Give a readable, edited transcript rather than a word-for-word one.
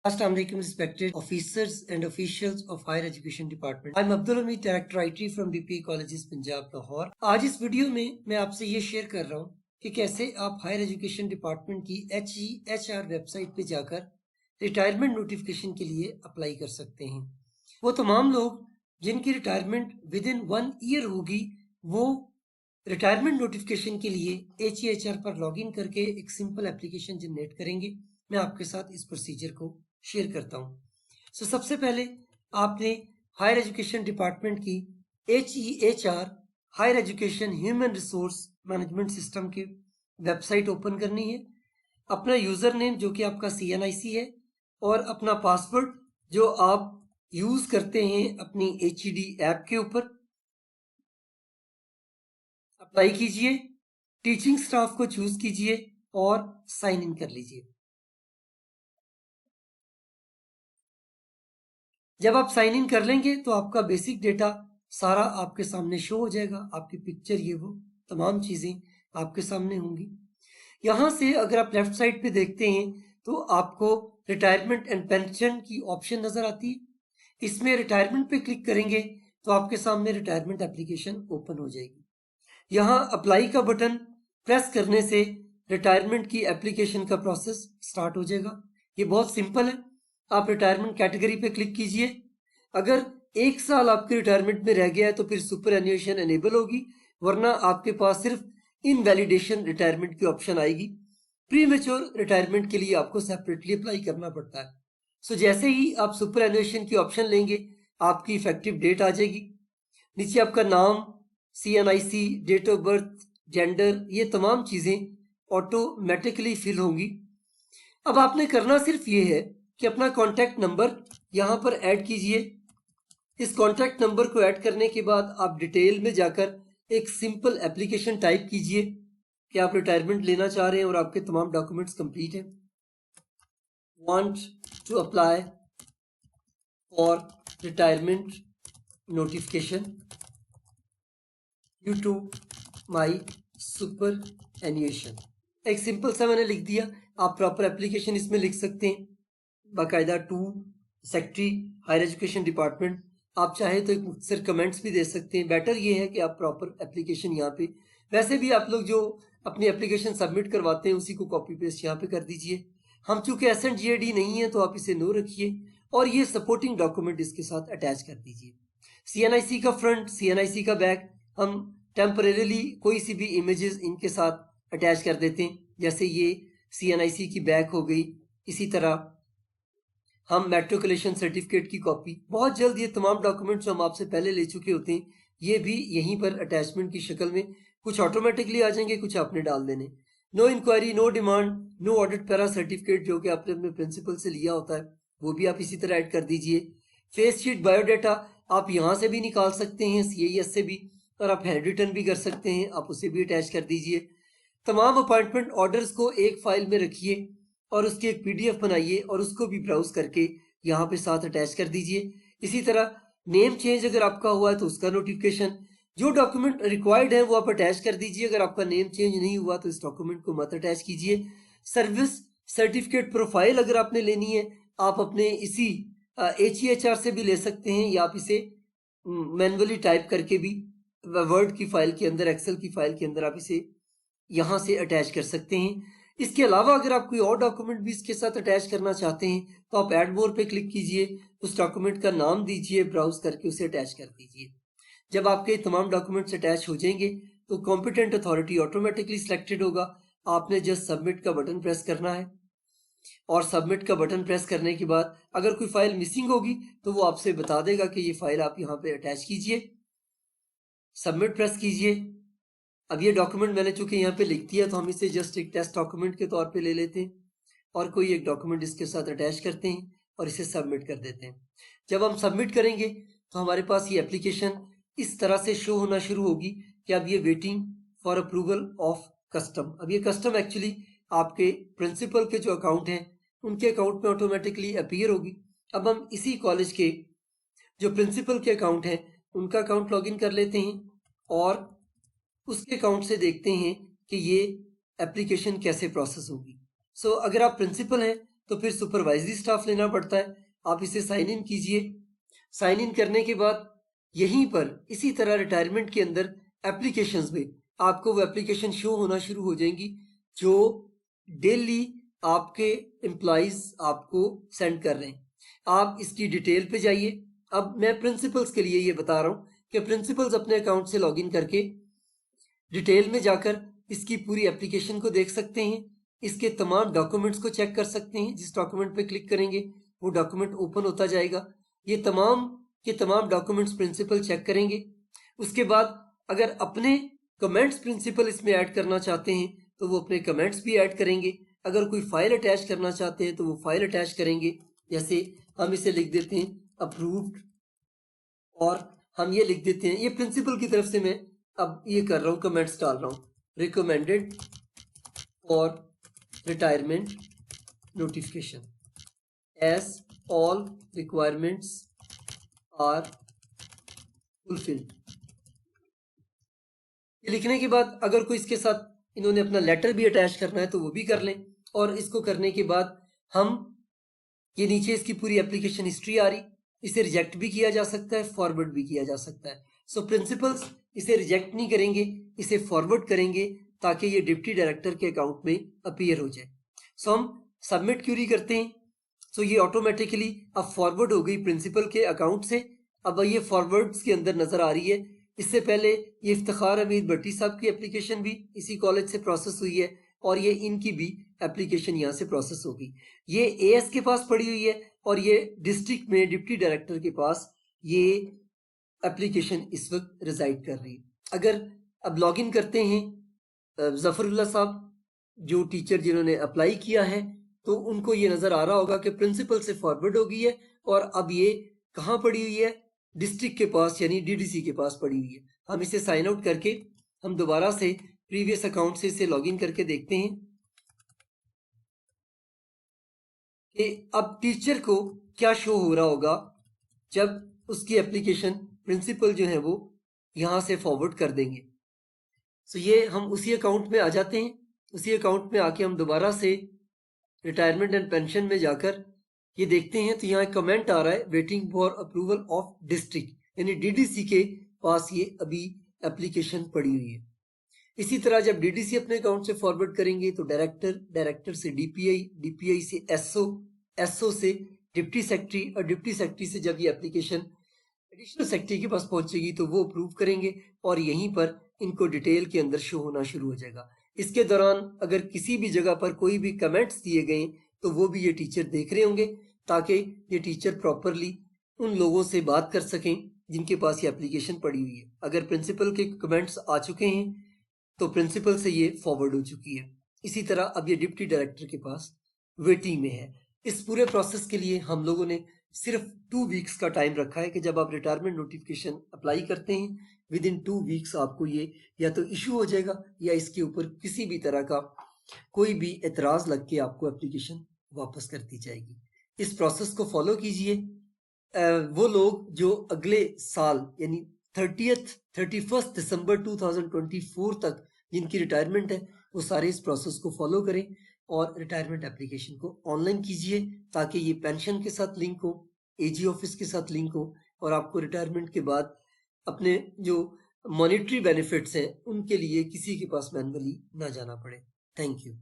Assalamu alaikum, respected officers and officials of Higher Education Department. I'm Abdul Hamid, Director IT from BPA Colleges Punjab Lahore. आज इस video में मैं आपसे ये share कर रहा हूँ कि कैसे आप हायर एजुकेशन डिपार्टमेंट की HEHR वेबसाइट पे जाकर रिटायरमेंट नोटिफिकेशन के लिए अप्लाई कर सकते हैं। वो तमाम लोग जिनकी रिटायरमेंट विद इन 1 ईयर होगी, वो रिटायरमेंट नोटिफिकेशन के लिए HEHR पर लॉगिन करके एक सिंपल एप्लीकेशन जनरेट करेंगे। मैं आपके साथ इस प्रोसीजर को शेयर करता हूँ। सबसे पहले आपने हायर एजुकेशन डिपार्टमेंट की HEHR higher education human resource management system की वेबसाइट ओपन करनी है। अपना यूजर नेम जो कि आपका CNIC है और अपना पासवर्ड जो आप यूज करते हैं अपनी HED ऐप के ऊपर अप्लाई कीजिए। टीचिंग स्टाफ को चूज कीजिए और साइन इन कर लीजिए। जब आप साइन इन कर लेंगे तो आपका बेसिक डेटा सारा आपके सामने शो हो जाएगा। आपकी पिक्चर, ये वो तमाम चीजें आपके सामने होंगी। यहां से अगर आप लेफ्ट साइड पे देखते हैं तो आपको रिटायरमेंट एंड पेंशन की ऑप्शन नजर आती है। इसमें रिटायरमेंट पे क्लिक करेंगे तो आपके सामने रिटायरमेंट एप्लीकेशन ओपन हो जाएगी। यहाँ अप्लाई का बटन प्रेस करने से रिटायरमेंट की एप्लीकेशन का प्रोसेस स्टार्ट हो जाएगा। ये बहुत सिंपल है। आप रिटायरमेंट कैटेगरी पे क्लिक कीजिए। अगर 1 साल आपके रिटायरमेंट में रह गया है तो फिर सुपर एन्युएशन एनेबल होगी, वरना आपके पास सिर्फ इनवैलिडेशन रिटायरमेंट की ऑप्शन आएगी। प्री मेच्योर रिटायरमेंट के लिए आपको सेपरेटली अप्लाई करना पड़ता है। जैसे ही आप सुपर एन्युएशन की ऑप्शन लेंगे, आपकी इफेक्टिव डेट आ जाएगी। नीचे आपका नाम, CNIC, date of birth, gender, ये तमाम चीजें ऑटोमेटिकली फिल होंगी। अब आपने करना सिर्फ ये है कि अपना कॉन्टैक्ट नंबर यहाँ पर ऐड कीजिए। इस कॉन्टैक्ट नंबर को ऐड करने के बाद आप डिटेल में जाकर एक सिंपल एप्लीकेशन टाइप कीजिए कि आप रिटायरमेंट लेना चाह रहे हैं और आपके तमाम डॉक्यूमेंट्स कंप्लीट हैं। Want to apply for retirement notification due to my superannuation. एक सिंपल सा मैंने लिख दिया। आप प्रॉपर एप्लीकेशन इसमें लिख सकते हैं, बाकायदा to secretary higher education department. आप चाहे तो एक मुख्तसर कमेंट्स भी दे सकते हैं। बेटर ये है कि आप प्रॉपर एप्लीकेशन यहाँ पे, वैसे भी आप लोग जो अपनी एप्लीकेशन सबमिट करवाते हैं उसी को कॉपी पेस्ट यहाँ पे कर दीजिए। हम चूंकि SNGAD नहीं है तो आप इसे नो रखिए और ये सपोर्टिंग डॉक्यूमेंट इसके साथ अटैच कर दीजिए। CNIC का फ्रंट, CNIC का बैक हम टेम्परेरीली कोई सी भी इमेजेस इनके साथ अटैच कर देते हैं। जैसे ये CNIC की बैक हो गई। इसी तरह हम मैट्रिकुलेशन सर्टिफिकेट की कॉपी, बहुत जल्द ये तमाम डॉक्यूमेंट्स जो हम आपसे पहले ले चुके होते हैं ये भी यहीं पर अटैचमेंट की शक्ल में, कुछ ऑटोमेटिकली आ जाएंगे, कुछ आपने डाल देने। No inquiry, no demand, no audit para certificate जो कि आपने अपने प्रिंसिपल से लिया होता है वो भी आप इसी तरह ऐड कर दीजिए। फेस शीट बायोडाटा आप यहाँ से भी निकाल सकते हैं, CIS से भी, और आप हैंड रिटन भी कर सकते हैं, आप उसे भी अटैच कर दीजिए। तमाम अपॉइंटमेंट ऑर्डर्स को एक फाइल में रखिए और उसकी एक PDF बनाइए और उसको भी ब्राउज करके यहाँ पे साथ अटैच कर दीजिए। इसी तरह नेम चेंज अगर आपका हुआ है तो उसका नोटिफिकेशन, जो डॉक्यूमेंट रिक्वायर्ड है वो आप अटैच कर दीजिए। अगर आपका नेम चेंज नहीं हुआ तो इस डॉक्यूमेंट को मत अटैच कीजिए। सर्विस सर्टिफिकेट प्रोफाइल अगर आपने लेनी है आप अपने इसी HEHR से भी ले सकते हैं, या आप इसे मैनुअली टाइप करके भी वर्ड की फाइल के अंदर, एक्सेल की फाइल के अंदर आप इसे यहाँ से अटैच कर सकते हैं। इसके अलावा अगर आप कोई और डॉक्यूमेंट भी इसके साथ अटैच करना चाहते हैं तो आप ऐड मोर पे क्लिक कीजिए, उस डॉक्यूमेंट का नाम दीजिए, ब्राउज करके उसे अटैच कर दीजिए। जब आपके तमाम डॉक्यूमेंट्स अटैच हो जाएंगे तो कॉम्पिटेंट अथॉरिटी ऑटोमेटिकली सिलेक्टेड होगा। आपने जस्ट सबमिट का बटन प्रेस करना है और सबमिट का बटन प्रेस करने के बाद अगर कोई फाइल मिसिंग होगी तो वो आपसे बता देगा कि ये फाइल आप यहाँ पे अटैच कीजिए। सबमिट प्रेस कीजिए। अब ये डॉक्यूमेंट मैंने चूंकि यहाँ पे लिख दिया तो हम इसे जस्ट एक टेस्ट डॉक्यूमेंट के तौर पे ले लेते हैं और कोई एक डॉक्यूमेंट इसके साथ अटैच करते हैं और इसे सबमिट कर देते हैं। जब हम सबमिट करेंगे तो हमारे पास ये एप्लीकेशन इस तरह से शो होना शुरू होगी कि अब ये waiting for approval of custom. अब ये कस्टम एक्चुअली आपके प्रिंसिपल के जो अकाउंट हैं उनके अकाउंट में ऑटोमेटिकली अपीयर होगी। अब हम इसी कॉलेज के जो प्रिंसिपल के अकाउंट हैं उनका अकाउंट लॉगिन कर लेते हैं और उसके अकाउंट से देखते हैं कि ये एप्लीकेशन कैसे प्रोसेस होगी। अगर आप प्रिंसिपल हैं तो फिर सुपरवाइजरी स्टाफ लेना पड़ता है। आप इसे साइन इन कीजिए। साइन इन करने के बाद यहीं पर इसी तरह रिटायरमेंट के अंदर एप्लीकेशंस में आपको वो एप्लीकेशन शो होना शुरू हो जाएंगी जो डेली आपके एम्प्लॉइज आपको सेंड कर रहे हैं। आप इसकी डिटेल पे जाइए। अब मैं प्रिंसिपल्स के लिए ये बता रहा हूँ कि प्रिंसिपल्स अपने अकाउंट से लॉगिन करके डिटेल में जाकर इसकी पूरी एप्लीकेशन को देख सकते हैं। इसके तमाम डॉक्यूमेंट्स को चेक कर सकते हैं। जिस डॉक्यूमेंट पे क्लिक करेंगे वो डॉक्यूमेंट ओपन होता जाएगा। ये तमाम के तमाम डॉक्यूमेंट्स प्रिंसिपल चेक करेंगे। उसके बाद अगर अपने कमेंट्स प्रिंसिपल इसमें ऐड करना चाहते हैं तो वो अपने कमेंट्स भी ऐड करेंगे। अगर कोई फाइल अटैच करना चाहते हैं तो वो फाइल अटैच करेंगे। जैसे हम इसे लिख देते हैं अप्रूव्ड, और हम ये लिख देते हैं, ये प्रिंसिपल की तरफ से मैं अब ये कर रहा हूँ, कमेंट्स डाल रहा हूँ, recommended for retirement notification as all requirements are fulfilled. ये लिखने के बाद अगर कोई इसके साथ इन्होंने अपना लेटर भी अटैच करना है तो वो भी कर लें। और इसको करने के बाद हम ये नीचे इसकी पूरी एप्लीकेशन हिस्ट्री आ रही, इसे रिजेक्ट भी किया जा सकता है, फॉरवर्ड भी किया जा सकता है। सो प्रिंसिपल्स इसे रिजेक्ट नहीं करेंगे, इसे फॉरवर्ड करेंगे ताकि ये डिप्टी डायरेक्टर के अकाउंट में अपीयर हो जाए। सो हम सबमिट क्यूरी करते हैं। सो ये ऑटोमेटिकली अब फॉरवर्ड हो गई प्रिंसिपल के अकाउंट से। अब ये फॉरवर्ड्स के अंदर नजर आ रही है। इससे पहले ये इफ्तिखार हमीद भट्टी साहब की एप्लीकेशन भी इसी कॉलेज से प्रोसेस हुई है और ये इनकी भी एप्लीकेशन यहाँ से प्रोसेस होगी। ये एएस के पास पड़ी हुई है और ये डिस्ट्रिक्ट में डिप्टी डायरेक्टर के पास ये एप्लीकेशन इस वक्त रिजाइड कर रही है। अगर अब लॉगिन करते हैं जफरुल्लाह साहब जो टीचर जिन्होंने अप्लाई किया है, तो उनको ये नजर आ रहा होगा कि प्रिंसिपल से फॉरवर्ड हो गई है और अब ये कहाँ पड़ी हुई है, डिस्ट्रिक्ट के पास यानी डीडीसी के पास पड़ी हुई है। हम इसे साइन आउट करके हम दोबारा से प्रीवियस अकाउंट से इसे लॉगिन करके देखते हैं कि अब टीचर को क्या शो हो रहा होगा जब उसकी एप्लीकेशन प्रिंसिपल जो है वो यहाँ से फॉरवर्ड कर देंगे। सो ये हम उसी अकाउंट में आ जाते हैं। उसी अकाउंट में आके हम दोबारा से रिटायरमेंट एंड पेंशन में जाकर ये देखते हैं तो यहाँ एक कमेंट आ रहा है, waiting for approval of district, यानी डीडीसी के पास ये अभी एप्लीकेशन पड़ी हुई है। इसी तरह जब डीडीसी अपने अकाउंट से फॉरवर्ड करेंगे तो डायरेक्टर से डीपीआई, डीपीआई से एसओ, एसओ से डिप्टी सेक्रेटरी और डिप्टी सेक्रेटरी से जब ये एप्लीकेशन एडिशनल सेक्रेटरी के पास पहुंचेगी तो वो अप्रूव करेंगे और यहीं पर इनको डिटेल के अंदर शो होना शुरू हो जाएगा। इसके दौरान अगर किसी भी जगह पर कोई भी कमेंट्स दिए गए तो वो भी ये टीचर देख रहे होंगे ताकि ये टीचर प्रॉपरली उन लोगों से बात कर सकें जिनके पास ये एप्लीकेशन पड़ी हुई है। अगर प्रिंसिपल के कमेंट्स आ चुके हैं तो प्रिंसिपल से ये फॉरवर्ड हो चुकी है। इसी तरह अब ये डिप्टी डायरेक्टर के पास वेटिंग में है। इस पूरे प्रोसेस के लिए हम लोगों ने सिर्फ 2 वीक्स का टाइम रखा है कि जब आप रिटायरमेंट नोटिफिकेशन अप्लाई करते हैं विद इन 2 वीक्स आपको ये या तो इशू हो जाएगा या इसके ऊपर किसी भी तरह का कोई भी एतराज लग के आपको एप्लीकेशन वापस कर दी जाएगी। इस प्रोसेस को फॉलो कीजिए। वो लोग जो अगले साल यानी 31 दिसंबर 2024 तक जिनकी रिटायरमेंट है वो सारे इस प्रोसेस को फॉलो करें और रिटायरमेंट एप्लीकेशन को ऑनलाइन कीजिए ताकि ये पेंशन के साथ लिंक हो, एजी ऑफिस के साथ लिंक हो और आपको रिटायरमेंट के बाद अपने जो मॉनेटरी बेनिफिट्स हैं उनके लिए किसी के पास मैनुअली ना जाना पड़े। Thank you.